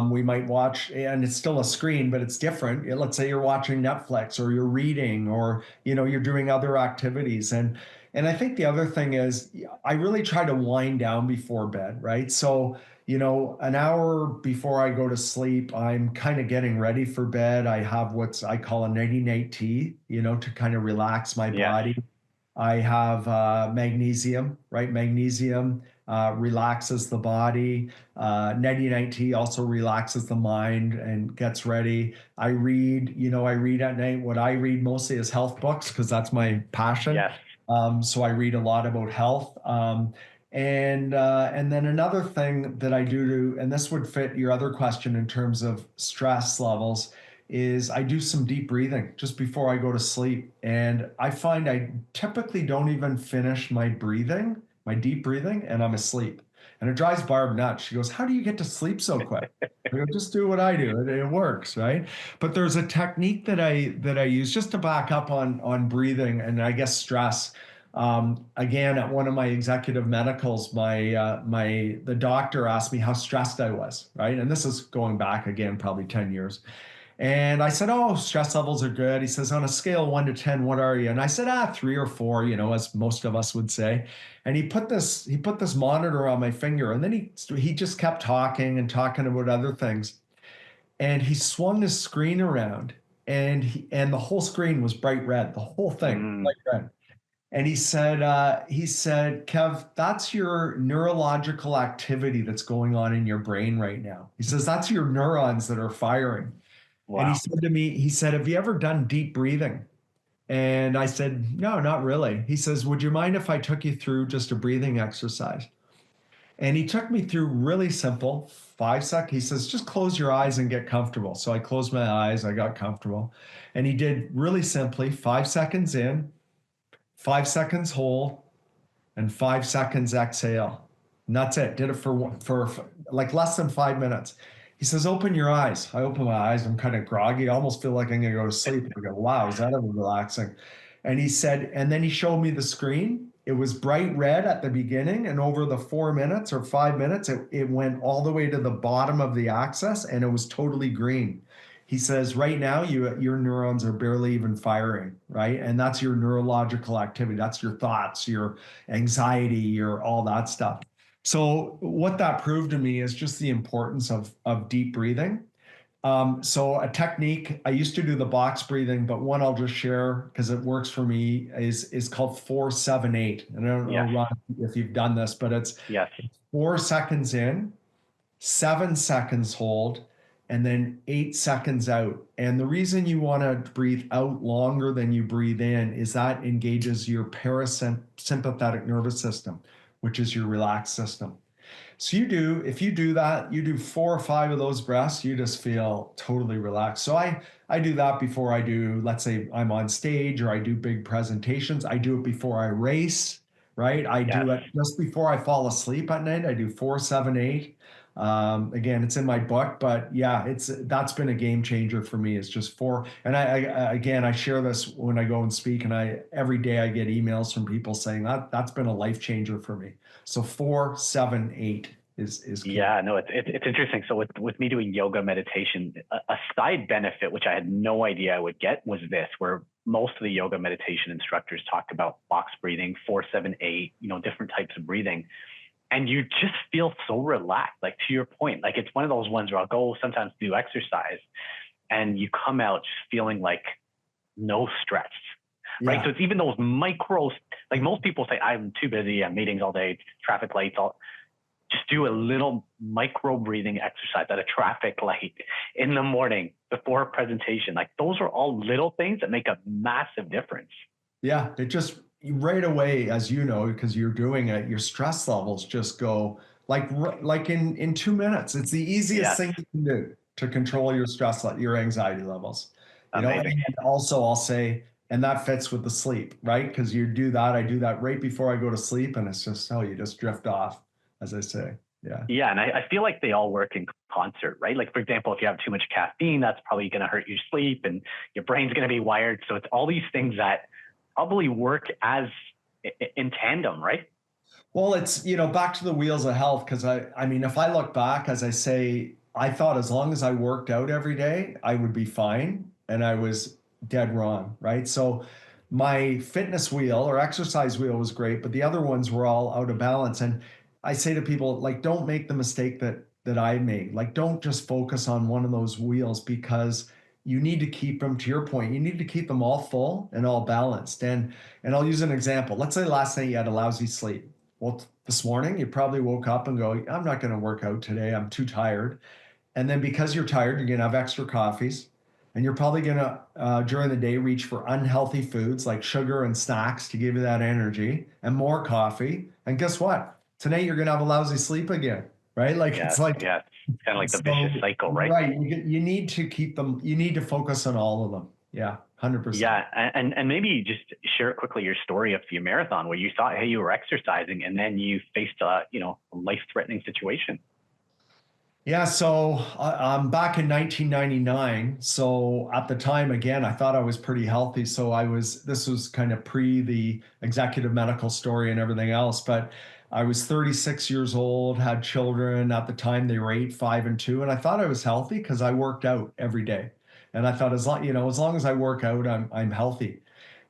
Speaker 2: we might watch, and it's still a screen, but it's different. Let's say you're watching Netflix or you're reading or you're doing other activities. And I think the other thing is I really try to wind down before bed, right? So an hour before I go to sleep, I'm kind of getting ready for bed. I have what I call a nighty night tea, to kind of relax my
Speaker 1: Yes.
Speaker 2: body. I have magnesium, right? Magnesium relaxes the body. Nighty-night tea also relaxes the mind and gets ready. I read at night. What I read mostly is health books because that's my passion.
Speaker 1: Yes.
Speaker 2: So I read a lot about health. And then another thing that I do and this would fit your other question in terms of stress levels, is I do some deep breathing just before I go to sleep. And I find I typically don't even finish my deep breathing, and I'm asleep. And it drives Barb nuts. She goes, how do you get to sleep so quick? I go, just do what I do. It works, right? But there's a technique that I use just to back up on breathing and I guess stress. Again, at one of my executive medicals, the doctor asked me how stressed I was, right? And this is going back again, probably 10 years. And I said, oh, stress levels are good. He says, on a scale of 1 to 10, what are you? And I said, 3 or 4, as most of us would say. And he put this monitor on my finger, and then he just kept talking and talking about other things. And he swung his screen around, and the whole screen was bright red, the whole thing,
Speaker 1: Mm.
Speaker 2: bright red. And he said, Kev, that's your neurological activity that's going on in your brain right now. He says, that's your neurons that are firing. And he
Speaker 1: Wow.
Speaker 2: said to me, he said, have you ever done deep breathing? And I said, no, not really. He says, would you mind if I took you through just a breathing exercise? And he took me through really simple 5 seconds. He says, just close your eyes and get comfortable. So I closed my eyes, I got comfortable. And he did really simply 5 seconds in, 5 seconds hold, and 5 seconds exhale. And that's it. Did it for like less than 5 minutes. He says, open your eyes. I open my eyes. I'm kind of groggy. I almost feel like I'm going to go to sleep. I go, wow, is that ever relaxing? And he said, and then he showed me the screen. It was bright red at the beginning, and over the 4 minutes or 5 minutes, it went all the way to the bottom of the axis, and it was totally green. He says, right now, your neurons are barely even firing, right? And that's your neurological activity. That's your thoughts, your anxiety, your all that stuff. So what that proved to me is just the importance of deep breathing. So a technique, I used to do the box breathing, but one I'll just share because it works for me is called 4-7-8. And I don't know,
Speaker 1: Yes.
Speaker 2: Ron, if you've done this, but it's
Speaker 1: Yes.
Speaker 2: 4 seconds in, 7 seconds hold, and then 8 seconds out. And the reason you want to breathe out longer than you breathe in is that engages your parasympathetic nervous system, which is your relaxed system. So if you do that, you do 4 or 5 of those breaths, you just feel totally relaxed. So I do that before I do, let's say I'm on stage or I do big presentations. I do it before I race, right? I
Speaker 1: Yes.
Speaker 2: do it just before I fall asleep at night. I do 4-7-8. Again, it's in my book, but yeah, that's been a game changer for me. It's just four. And again, I share this when I go and speak, and every day I get emails from people saying that's been a life changer for me. So 4-7-8 is key.
Speaker 1: Yeah, no, it's interesting. So with me doing yoga meditation, a side benefit which I had no idea I would get was this, where most of the yoga meditation instructors talk about box breathing, 4-7-8, different types of breathing, and you just feel so relaxed. Like to your point, like it's one of those ones where I'll go sometimes do exercise, and you come out just feeling like no stress, right? So
Speaker 2: Yeah.
Speaker 1: it's even those micros. Like most people say, I'm too busy, I'm meetings all day, traffic lights, all just do a little micro breathing exercise at a traffic light in the morning before a presentation. Like those are all little things that make a massive difference.
Speaker 2: Yeah. It just right away, as you know, because you're doing it, your stress levels just go like in 2 minutes. It's the easiest
Speaker 1: Yes,
Speaker 2: thing you can do to control your your anxiety levels.
Speaker 1: amazing.
Speaker 2: And also I'll say, and that fits with the sleep, right? Because you do that, I do that right before I go to sleep, and it's just you just drift off, as I say. Yeah.
Speaker 1: Yeah, and I feel like they all work in concert, right? Like for example, if you have too much caffeine, that's probably going to hurt your sleep, and your brain's going to be wired. So it's all these things that probably work as in tandem, right?
Speaker 2: Well, it's, back to the wheels of health, because I mean, if I look back, as I say, I thought as long as I worked out every day, I would be fine. And I was dead wrong, right? So my fitness wheel or exercise wheel was great, but the other ones were all out of balance. And I say to people, like, don't make the mistake that I made. Like, don't just focus on one of those wheels, because you need to keep them, to your point, you need to keep them all full and all balanced. And I'll use an example. Let's say last night you had a lousy sleep. Well, this morning you probably woke up and go, I'm not going to work out today. I'm too tired. And then because you're tired, you're going to have extra coffees. And you're probably going to, during the day, reach for unhealthy foods like sugar and snacks to give you that energy, and more coffee. And guess what? Tonight you're going to have a lousy sleep again, right? Like
Speaker 1: Yes,
Speaker 2: it's like,
Speaker 1: yes. It's kind of like the vicious
Speaker 2: so,
Speaker 1: cycle, right?
Speaker 2: right. You need to keep them, you need to focus on all of them. Yeah, 100%.
Speaker 1: Yeah, and maybe just share quickly your story of your marathon where you thought, hey, you were exercising, and then you faced a life-threatening situation.
Speaker 2: Yeah, so I'm back in 1999. So at the time, again, I thought I was pretty healthy. So this was kind of pre the executive medical story and everything else. But I was 36 years old, had children. At the time, they were 8, 5, and 2. And I thought I was healthy because I worked out every day. And I thought as long as I work out, I'm healthy.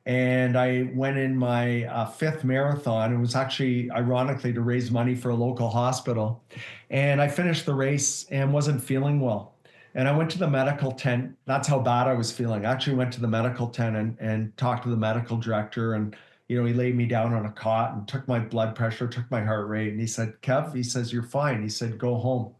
Speaker 2: And I went in my fifth marathon. It was actually, ironically, to raise money for a local hospital. And I finished the race and wasn't feeling well. And I went to the medical tent. That's how bad I was feeling. I actually went to the medical tent and talked to the medical director. And, he laid me down on a cot and took my blood pressure, took my heart rate. And he said, Kev, he says, you're fine. He said, go home.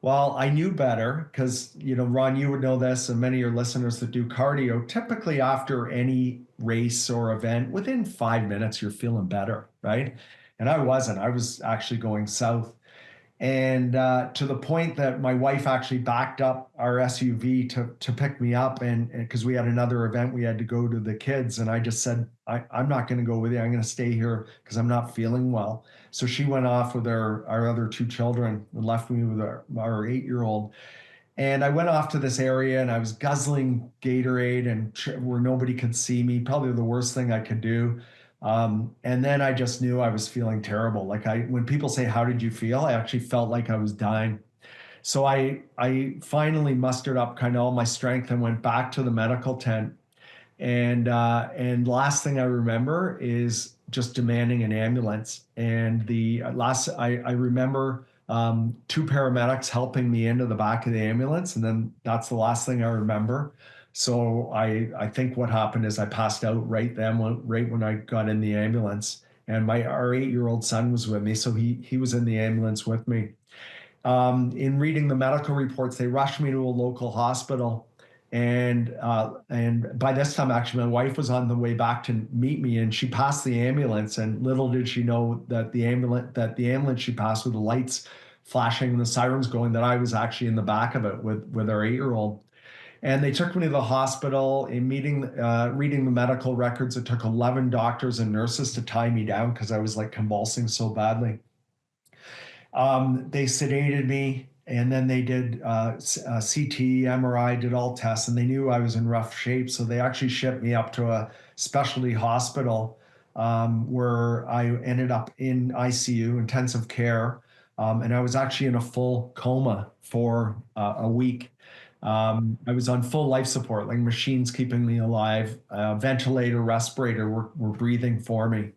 Speaker 2: Well, I knew better because, Ron, you would know this, and many of your listeners that do cardio, typically after any race or event, within 5 minutes, you're feeling better, right? And I wasn't. I was actually going south. And to the point that my wife actually backed up our SUV to pick me up, and because we had another event we had to go to the kids, and I just said I'm not going to go with you. I'm going to stay here because I'm not feeling well. So she went off with our other two children and left me with our 8-year-old. And I went off to this area and I was guzzling Gatorade and where nobody could see me, probably the worst thing I could do. And then I just knew I was feeling terrible. Like when people say, how did you feel? I actually felt like I was dying. So I finally mustered up kind of all my strength and went back to the medical tent. And last thing I remember is just demanding an ambulance. And the last I remember two paramedics helping me into the back of the ambulance, and then that's the last thing I remember. So I think what happened is I passed out right when I got in the ambulance, and my our 8-year-old son was with me, so he was in the ambulance with me. In reading the medical reports, they rushed me to a local hospital. And by this time, actually, my wife was on the way back to meet me, and she passed the ambulance. And little did she know that the ambulance she passed with the lights flashing and the sirens going, that I was actually in the back of it with our 8-year-old. And they took me to the hospital. Reading the medical records, it took 11 doctors and nurses to tie me down because I was like convulsing so badly. They sedated me, and then they did CT, MRI, did all tests, and they knew I was in rough shape. So they actually shipped me up to a specialty hospital, where I ended up in ICU, intensive care, and I was actually in a full coma for a week. I was on full life support, like machines keeping me alive, ventilator, respirator were breathing for me.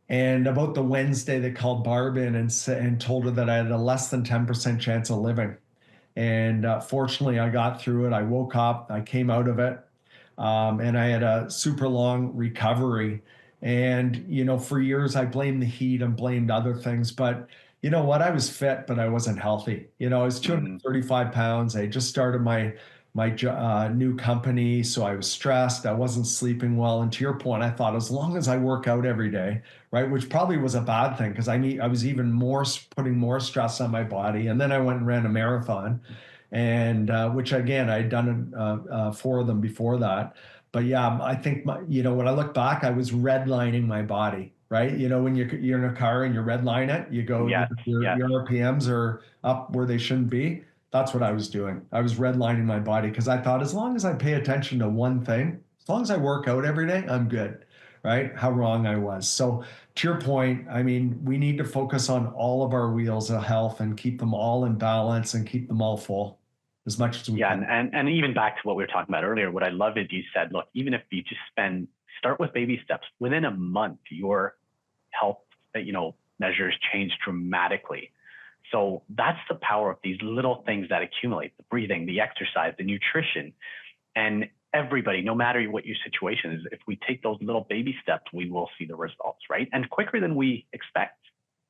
Speaker 2: And about the Wednesday, they called Barb in and told her that I had a less than 10% chance of living. And fortunately, I got through it. I woke up, I came out of it, and I had a super long recovery. And, for years, I blamed the heat and blamed other things. But you know what? I was fit, but I wasn't healthy. I was
Speaker 1: Mm.
Speaker 2: 235 pounds. I just started my new company, so I was stressed. I wasn't sleeping well. And to your point, I thought as long as I work out every day, right, which probably was a bad thing because I was even more putting more stress on my body. And then I went and ran a marathon, and which again I'd done 4 of them before that. But yeah, I think when I look back, I was redlining my body. Right, when you're in a car and you redline it, you go,
Speaker 1: Yes, yes.
Speaker 2: your RPMs are up where they shouldn't be. That's what I was doing. I was redlining my body because I thought as long as I pay attention to one thing, as long as I work out every day, I'm good. Right? How wrong I was. So to your point, I mean, we need to focus on all of our wheels of health and keep them all in balance and keep them all full as much as we
Speaker 1: Yeah,
Speaker 2: can.
Speaker 1: and even back to what we were talking about earlier, what I love is you said, look, even if you just start with baby steps, within a month, your health, measures change dramatically. So that's the power of these little things that accumulate: the breathing, the exercise, the nutrition. And everybody, no matter what your situation is, if we take those little baby steps, we will see the results, right? And quicker than we expect.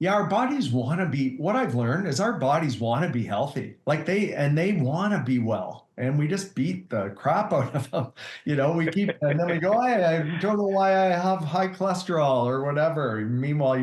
Speaker 2: Yeah, our bodies want to be, what I've learned is our bodies want to be healthy. Like they want to be well. And we just beat the crap out of them. And then we go, I don't know why I have high cholesterol or whatever. Meanwhile,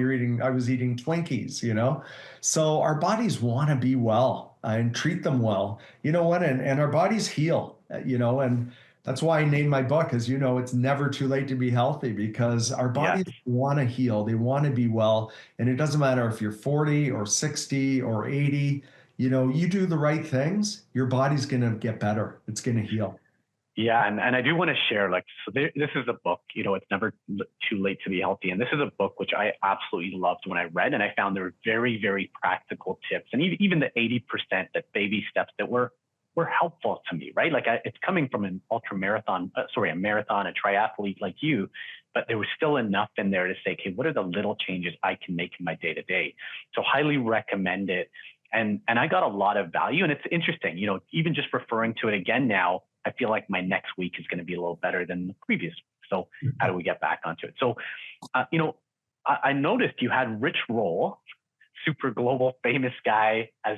Speaker 2: I was eating Twinkies. So our bodies want to be well and treat them well. You know what? And our bodies heal, and that's why I named my book, as it's never too late to be healthy, because our
Speaker 1: Yes.
Speaker 2: bodies want to heal. They want to be well. And it doesn't matter if you're 40 or 60 or 80, you do the right things, your body's going to get better. It's going to heal.
Speaker 1: Yeah, and I do want to share, this is a book, it's never too late to be healthy. And this is a book which I absolutely loved when I read, and I found there were very, very practical tips, and even the 80%, that baby steps that were helpful to me, right? It's coming from an a marathon, a triathlete like you, but there was still enough in there to say, okay, what are the little changes I can make in my day to day? So highly recommend it. And I got a lot of value, and it's interesting, even just referring to it again now, I feel like my next week is going to be a little better than the previous week. So how do we get back onto it? So, I noticed you had Rich Roll, super global famous guy, as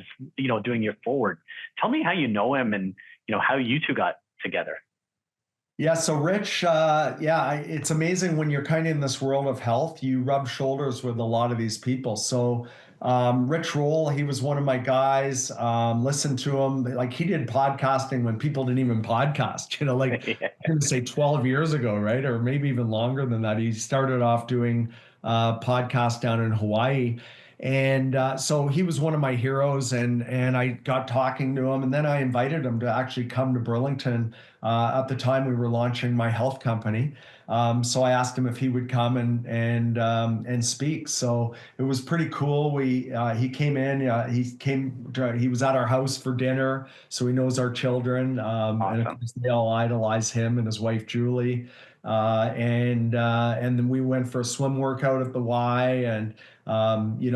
Speaker 1: doing your forward. Tell me how you know him, and how you two got together.
Speaker 2: Yeah, so Rich, it's amazing when you're kind of in this world of health, you rub shoulders with a lot of these people. So Rich Roll, he was one of my guys. Listened to him. Like, he did podcasting when people didn't even podcast, like
Speaker 1: Yeah.
Speaker 2: I'm going to say 12 years ago, right? Or maybe even longer than that. He started off doing podcasts down in Hawaii. And so he was one of my heroes, and I got talking to him, and then I invited him to actually come to Burlington. At the time, we were launching my health company, so I asked him if he would come and speak. So it was pretty cool. He came in. He was at our house for dinner, so he knows our children, and of
Speaker 1: Awesome.
Speaker 2: course they all idolize him and his wife Julie. And then we went for a swim workout at the Y, and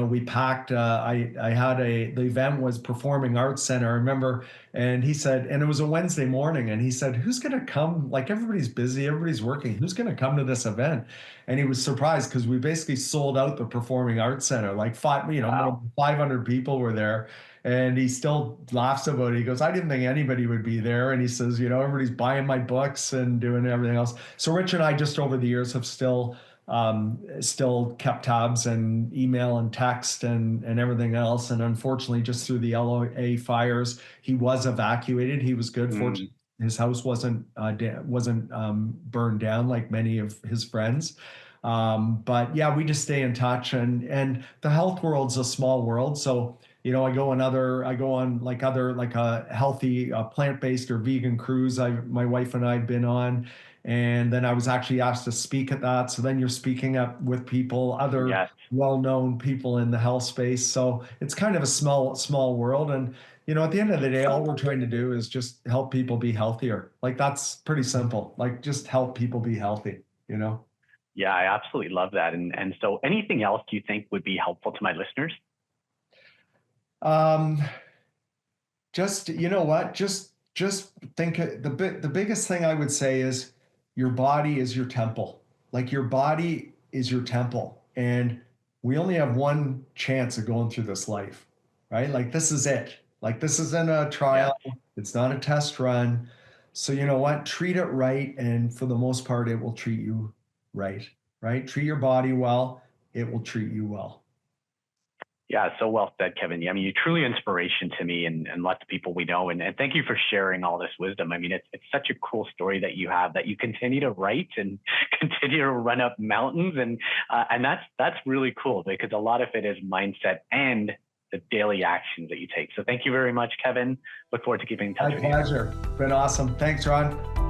Speaker 2: we packed. I had the event was Performing Arts Center. I remember, and he said, and it was a Wednesday morning, and he said, "Who's going to come? Like everybody's busy, everybody's working. Who's going to come to this event?" And he was surprised because we basically sold out the Performing Arts Center. Like more
Speaker 1: Wow.
Speaker 2: than 500 people were there. And he still laughs about it. He goes, "I didn't think anybody would be there." And he says, everybody's buying my books and doing everything else. So Rich and I just over the years have still kept tabs and email and text and everything else. And unfortunately, just through the LA fires, he was evacuated. He was good.
Speaker 1: Mm,
Speaker 2: Fortunately, his house wasn't burned down like many of his friends. But yeah, we just stay in touch, and the health world's a small world. So I go on like a healthy plant-based or vegan cruise. My wife and I have been on, and then I was actually asked to speak at that. So then you're speaking up with people, other
Speaker 1: yes.
Speaker 2: well-known people in the health space. So it's kind of a small world. And at the end of the day, all we're trying to do is just help people be healthier. Like that's pretty simple. Like just help people be healthy, you know?
Speaker 1: Yeah, I absolutely love that. And so anything else you think would be helpful to my listeners?
Speaker 2: Um, just you know what? Just think the biggest thing I would say is your body is your temple. Like your body is your temple, and we only have one chance of going through this life, right? Like this is it. Like this isn't a
Speaker 1: Yes.
Speaker 2: trial. It's not a test run. So you know what? Treat it right, and for the most part, it will treat you right. Right? Treat your body well. It will treat you well.
Speaker 1: Yeah, so well said, Kevin. Yeah, I mean, you're truly inspiration to me and lots of people we know. And thank you for sharing all this wisdom. I mean, it's such a cool story that you have, that you continue to write and continue to run up mountains. And that's really cool, because a lot of it is mindset and the daily actions that you take. So thank you very much, Kevin. Look forward to keeping in touch
Speaker 2: My
Speaker 1: with you.
Speaker 2: pleasure. Been awesome. Thanks, Ron.